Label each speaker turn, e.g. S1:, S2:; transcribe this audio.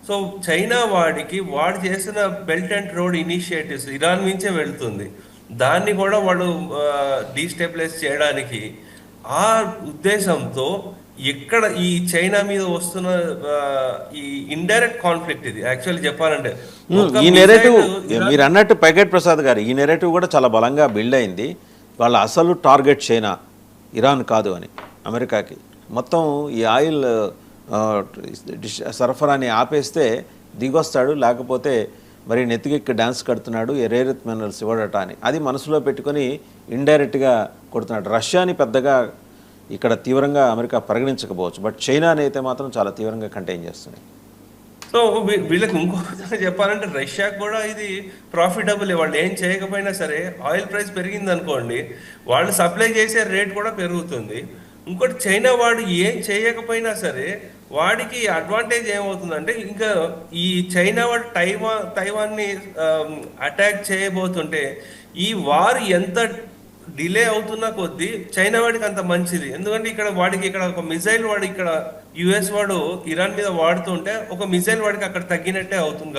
S1: So China వాడు చేసిన belt and road initiatives Iran నుంచే వెళ్తుంది. దాన్ని కూడా వాడు డీస్టెబిలైజ్ చేయడానికి ఆ ఉద్దేశంతో ఎక్కడ ఈ చైనా మీద వస్తున్న ఆ, ఈ ఇండైరెక్ట్ కాన్ఫ్లిక్ట్ ఇది యాక్చువల్లీ చెప్పాలంటే ఒక
S2: ఈ నెరేటివ్
S1: మిసైల్
S2: మీరు
S1: ఇరాన్.
S2: అన్నట్టు పైగట్ ప్రసాద్ గారు, ఈ నెరేటివ్ కూడా చాలా బలంగా బిల్డ్ అయింది. వాళ్ళ అసలు టార్గెట్ చైనా, ఇరాన్ కాదు అని అమెరికాకి. మొత్తం ఈ ఆయిల్ ఆ, సరఫరాని ఆపేస్తే దిగొస్తాడు, లేకపోతే మరి నెత్తికెక్కి డ్యాన్స్ కడుతున్నాడు, రేర్ ఎర్త్ మినరల్స్ ఇవ్వడట అని అది మనసులో పెట్టుకొని ఇండైరెక్ట్గా కొడుతున్నాడు. రష్యాని పెద్దగా ఇక్కడ తీవ్రంగా అమెరికా పరిగణించకపోవచ్చు, బట్ చైనాని అయితే మాత్రం చాలా తీవ్రంగా కంటైన్ చేస్తుంది.
S1: సో వీళ్ళకి ఇంకో విధంగా చెప్పాలంటే రష్యాకి కూడా ఇది ప్రాఫిటబుల్. వాళ్ళు ఏం చేయకపోయినా సరే ఆయిల్ ప్రైస్ పెరిగింది అనుకోండి, వాళ్ళు సప్లై చేసే రేట్ కూడా పెరుగుతుంది. ఇంకోటి చైనా వాడు ఏం చేయకపోయినా సరే వాడికి అడ్వాంటేజ్ ఏమవుతుందంటే, ఇంకా ఈ చైనా వాడు తైవాన్ని అటాక్ చేయబోతుంటే ఈ వార్ ఎంత డిలే అవుతున్న కొద్దీ చైనా వాడికి అంత మంచిది. ఎందుకంటే ఇక్కడ ఒక మిసైల్ వాడు ఇక్కడ యుఎస్ వాడు ఇరాన్ మీద వాడుతుంటే ఒక మిసైల్ వాడికి అక్కడ తగ్గినట్టే అవుతుంది.